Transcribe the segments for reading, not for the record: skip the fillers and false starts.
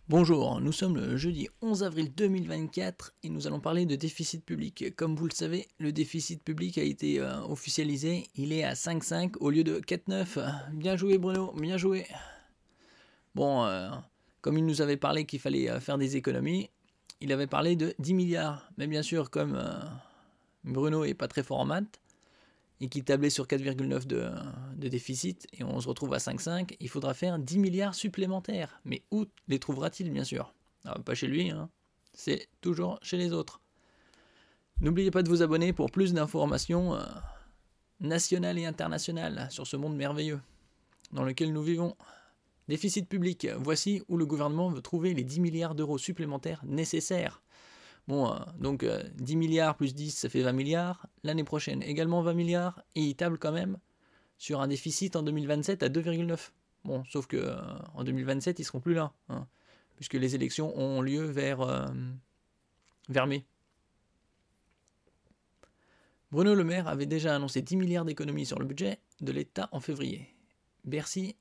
Bonjour, nous sommes le jeudi 11 avril 2024 et nous allons parler de déficit public. Comme vous le savez, le déficit public a été officialisé, il est à 5,5 au lieu de 4,9. Bien joué Bruno, bien joué. Bon, comme il nous avait parlé qu'il fallait faire des économies, il avait parlé de 10 milliards. Mais bien sûr, comme Bruno est pas très fort en maths, et qui tablait sur 4,9 de déficit, et on se retrouve à 5,5, il faudra faire 10 milliards supplémentaires. Mais où les trouvera-t-il, bien sûr? Pas chez lui, hein. C'est toujours chez les autres. N'oubliez pas de vous abonner pour plus d'informations nationales et internationales sur ce monde merveilleux dans lequel nous vivons. Déficit public, voici où le gouvernement veut trouver les 10 milliards d'euros supplémentaires nécessaires. Bon, donc 10 milliards plus 10, ça fait 20 milliards. L'année prochaine, également 20 milliards. Et il table quand même sur un déficit en 2027 à 2,9. Bon, sauf que en 2027, ils seront plus là, hein, puisque les élections ont lieu vers mai. Bruno Le Maire avait déjà annoncé 10 milliards d'économies sur le budget de l'État en février. Bercy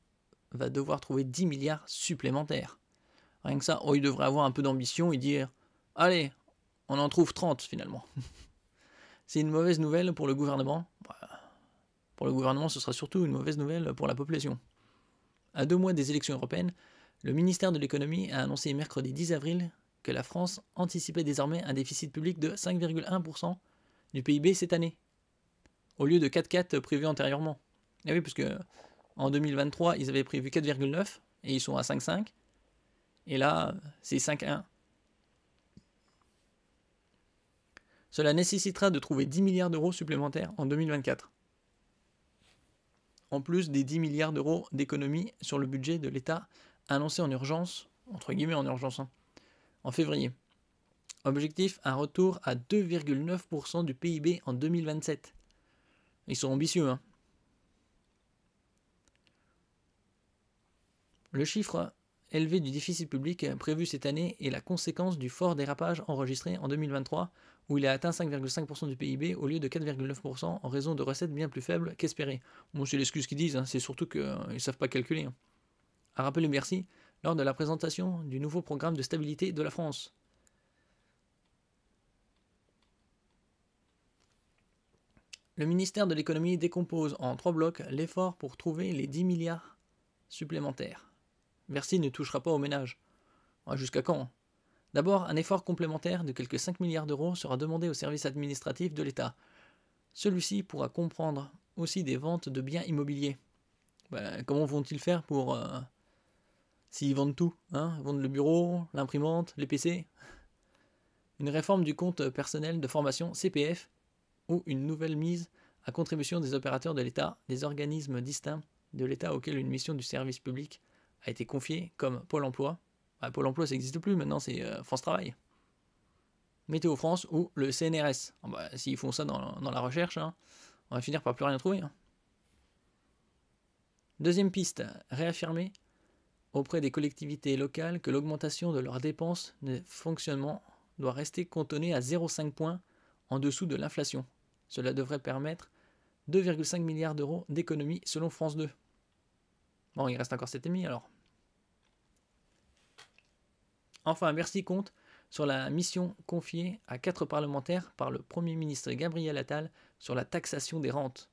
va devoir trouver 10 milliards supplémentaires. Rien que ça, il devrait avoir un peu d'ambition et dire « Allez, on en trouve 30 finalement. » C'est une mauvaise nouvelle pour le gouvernement. Pour le gouvernement, ce sera surtout une mauvaise nouvelle pour la population. À 2 mois des élections européennes, le ministère de l'économie a annoncé mercredi 10 avril que la France anticipait désormais un déficit public de 5,1% du PIB cette année, au lieu de 4,4 prévu antérieurement. Et oui, parce que en 2023, ils avaient prévu 4,9 et ils sont à 5,5. Et là, c'est 5,1. Cela nécessitera de trouver 10 milliards d'euros supplémentaires en 2024. En plus des 10 milliards d'euros d'économies sur le budget de l'État annoncé en urgence, entre guillemets en urgence, en février. Objectif, un retour à 2,9% du PIB en 2027. Ils sont ambitieux, hein. Le chiffre élevé du déficit public prévu cette année est la conséquence du fort dérapage enregistré en 2023, où il a atteint 5,5% du PIB au lieu de 4,9% en raison de recettes bien plus faibles qu'espérées. Bon, c'est l'excuse qu'ils disent, hein, c'est surtout qu'ils ne savent pas calculer. Hein. A rappelé Bercy lors de la présentation du nouveau programme de stabilité de la France. Le ministère de l'économie décompose en 3 blocs l'effort pour trouver les 10 milliards supplémentaires. Bercy ne touchera pas aux ménages. Jusqu'à quand? D'abord, un effort complémentaire de quelques 5 milliards d'euros sera demandé au service administratif de l'État. Celui-ci pourra comprendre aussi des ventes de biens immobiliers. Comment vont-ils faire pour... s'ils vendent tout, hein, vendent le bureau, l'imprimante, les PC? Une réforme du compte personnel de formation CPF ou une nouvelle mise à contribution des opérateurs de l'État, des organismes distincts de l'État auxquels une mission du service public a été confiée, comme Pôle emploi. Pôle emploi, ça n'existe plus, maintenant c'est France Travail. Météo France ou le CNRS. S'ils font ça dans la recherche, hein, on va finir par plus rien trouver. Hein. Deuxième piste, réaffirmer auprès des collectivités locales que l'augmentation de leurs dépenses de fonctionnement doit rester cantonnée à 0,5 points en dessous de l'inflation. Cela devrait permettre 2,5 milliards d'euros d'économies selon France 2. Bon, il reste encore 7,5 alors. Enfin, Bercy compte sur la mission confiée à 4 parlementaires par le Premier ministre Gabriel Attal sur la taxation des rentes,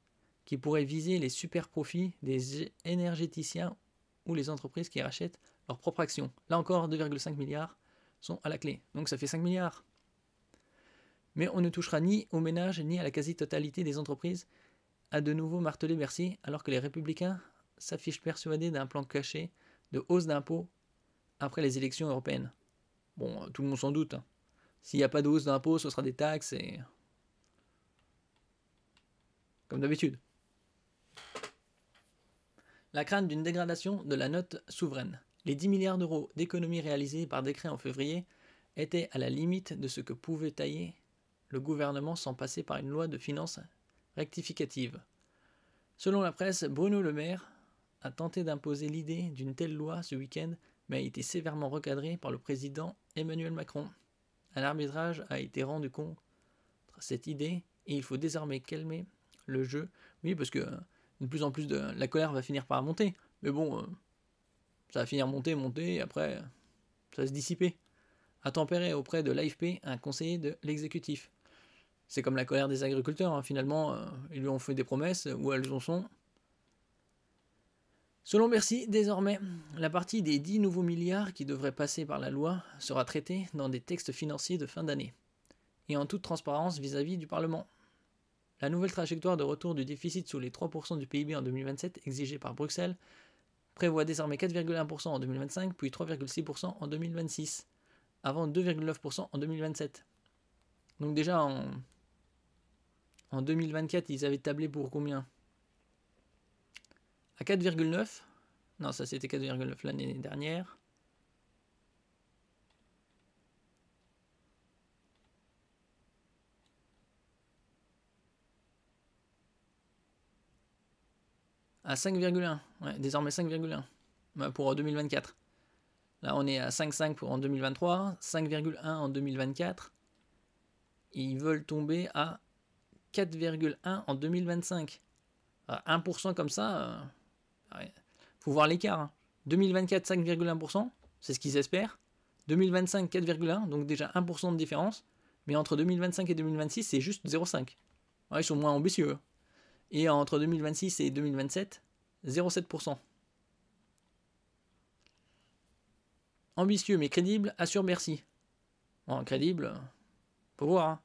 qui pourrait viser les super profits des énergéticiens ou les entreprises qui rachètent leurs propres actions. Là encore, 2,5 milliards sont à la clé. Donc ça fait 5 milliards. Mais on ne touchera ni aux ménages ni à la quasi-totalité des entreprises, a de nouveau martelé Bercy, alors que les Républicains s'affichent persuadés d'un plan caché de hausse d'impôts après les élections européennes. Bon, tout le monde s'en doute. Hein. S'il n'y a pas de hausse d'impôts, ce sera des taxes et... comme d'habitude. La crainte d'une dégradation de la note souveraine. Les 10 milliards d'euros d'économies réalisées par décret en février étaient à la limite de ce que pouvait tailler le gouvernement sans passer par une loi de finances rectificative. Selon la presse, Bruno Le Maire a tenté d'imposer l'idée d'une telle loi ce week-end, mais a été sévèrement recadré par le président Emmanuel Macron. Un arbitrage a été rendu contre cette idée et il faut désormais calmer le jeu. Oui, parce que de plus en plus la colère va finir par monter. Mais bon, ça va finir monter, et après, Ça se dissipait. A tempéré auprès de l'AFP un conseiller de l'exécutif. C'est comme la colère des agriculteurs, hein. Finalement, ils lui ont fait des promesses, où elles en sont. Selon Bercy, désormais, la partie des 10 nouveaux milliards qui devraient passer par la loi sera traitée dans des textes financiers de fin d'année, et en toute transparence vis-à-vis du Parlement. La nouvelle trajectoire de retour du déficit sous les 3% du PIB en 2027 exigée par Bruxelles prévoit désormais 4,1% en 2025, puis 3,6% en 2026, avant 2,9% en 2027. Donc déjà en 2024, ils avaient tablé pour combien? À 4,9. Non, ça c'était 4,9 l'année dernière. À 5,1. Ouais, désormais 5,1 pour 2024. Là, on est à 5,5 pour en 2023, 5,1 en 2024. Et ils veulent tomber à 4,1 en 2025. À 1% comme ça, ouais. Faut voir l'écart. Hein. 2024, 5,1%, c'est ce qu'ils espèrent. 2025, 4,1, donc déjà 1% de différence. Mais entre 2025 et 2026, c'est juste 0,5. Ouais, ils sont moins ambitieux. Et entre 2026 et 2027, 0,7%. Ambitieux mais crédible, assure Bercy. Bon, crédible, faut voir. Hein.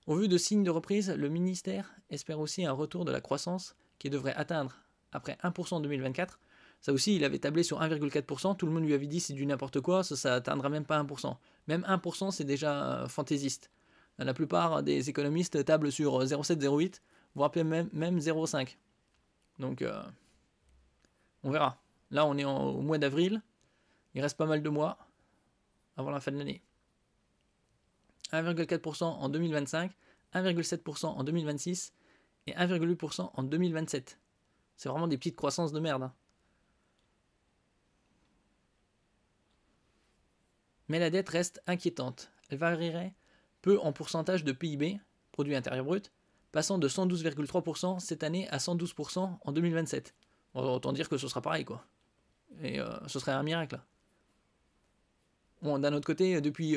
Au vu de signes de reprise, le ministère espère aussi un retour de la croissance qui devrait atteindre, après 1% en 2024, ça aussi il avait tablé sur 1,4%, tout le monde lui avait dit c'est du n'importe quoi, ça atteindra même pas 1%. Même 1% c'est déjà fantaisiste. La plupart des économistes tablent sur 0,7, 0,8, voire même 0,5. Donc on verra. Là on est au mois d'avril, il reste pas mal de mois avant la fin de l'année. 1,4% en 2025, 1,7% en 2026 et 1,8% en 2027. C'est vraiment des petites croissances de merde. Hein. Mais la dette reste inquiétante. Elle varierait peu en pourcentage de PIB, produit intérieur brut, passant de 112,3% cette année à 112% en 2027. Autant dire que ce sera pareil, quoi. Et ce serait un miracle. Bon, d'un autre côté, depuis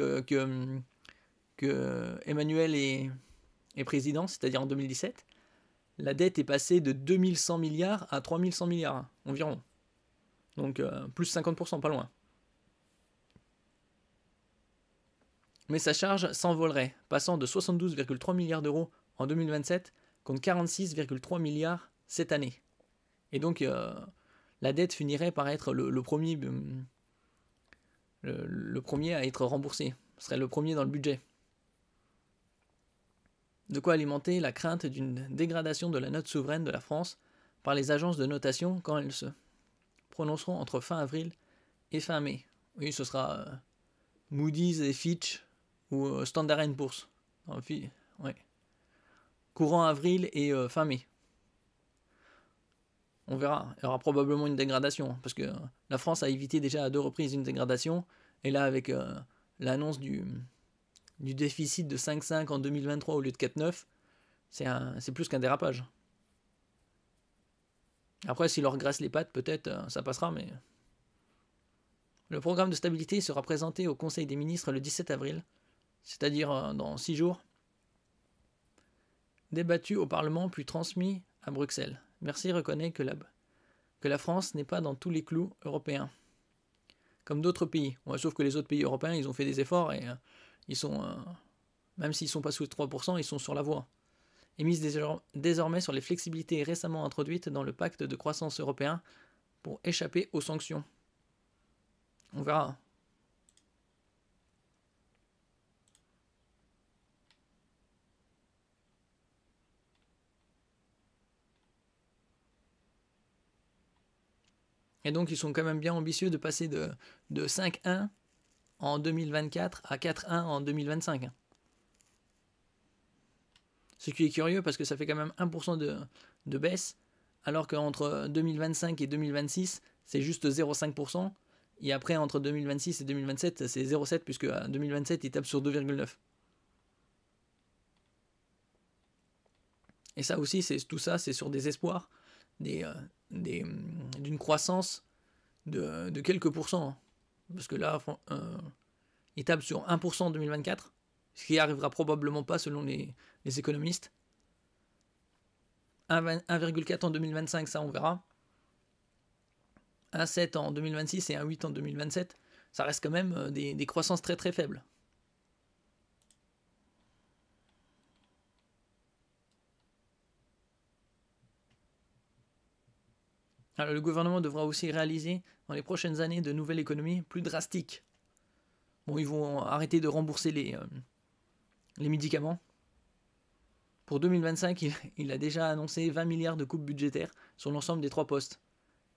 que Emmanuel est président, c'est-à-dire en 2017, la dette est passée de 2100 milliards à 3100 milliards, hein, environ. Donc plus 50%, pas loin. Mais sa charge s'envolerait, passant de 72,3 milliards d'euros en 2027 contre 46,3 milliards cette année. Et donc la dette finirait par être le premier à être remboursé. Ce serait le premier dans le budget. De quoi alimenter la crainte d'une dégradation de la note souveraine de la France par les agences de notation quand elles se prononceront entre fin avril et fin mai. Oui, ce sera Moody's et Fitch ou Standard & Poor's. Ouais. Courant avril et fin mai. On verra. Il y aura probablement une dégradation parce que la France a évité déjà à 2 reprises une dégradation. Et là, avec l'annonce du déficit de 5,5 en 2023 au lieu de 4,9, c'est plus qu'un dérapage. Après, s'il leur graisse les pattes, peut-être ça passera, mais... Le programme de stabilité sera présenté au Conseil des ministres le 17 avril, c'est-à-dire dans 6 jours, débattu au Parlement puis transmis à Bruxelles. Bercy reconnaît que la France n'est pas dans tous les clous européens, comme d'autres pays. Ouais, sauf que les autres pays européens, ils ont fait des efforts et ils sont, même s'ils ne sont pas sous 3%, ils sont sur la voie. Et mise désormais sur les flexibilités récemment introduites dans le pacte de croissance européen pour échapper aux sanctions. On verra. Et donc ils sont quand même bien ambitieux de passer de 5,1 en 2024 à 4,1 en 2025. Ce qui est curieux parce que ça fait quand même 1% de baisse, alors qu'entre 2025 et 2026, c'est juste 0,5%. Et après, entre 2026 et 2027, c'est 0,7, puisque à 2027, il tape sur 2,9. Et ça aussi, tout ça, c'est sur des espoirs d'une croissance de quelques pourcents. Parce que là, il table sur 1% en 2024, ce qui arrivera probablement pas selon les économistes. 1,4 en 2025, ça on verra. 1,7 en 2026 et 1,8 en 2027, ça reste quand même des croissances très très faibles. Alors, le gouvernement devra aussi réaliser dans les prochaines années de nouvelles économies plus drastiques. Bon, ils vont arrêter de rembourser les médicaments. Pour 2025, il a déjà annoncé 20 milliards de coupes budgétaires sur l'ensemble des 3 postes.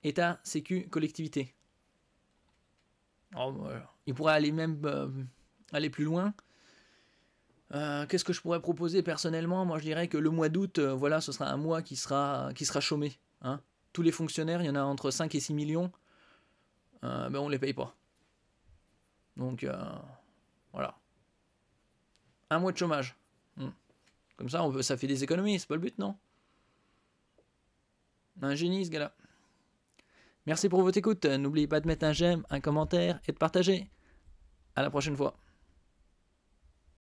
État, Sécu, collectivité. Alors, il pourrait aller même aller plus loin. Qu'est-ce que je pourrais proposer personnellement? Moi, je dirais que le mois d'août, voilà, ce sera un mois qui sera chômé. Hein. Tous les fonctionnaires, il y en a entre 5 et 6 millions, ben on ne les paye pas. Donc, voilà. Un mois de chômage. Comme ça, ça fait des économies, c'est pas le but, non? Un génie, ce gars-là. Merci pour votre écoute. N'oubliez pas de mettre un j'aime, un commentaire et de partager. À la prochaine fois.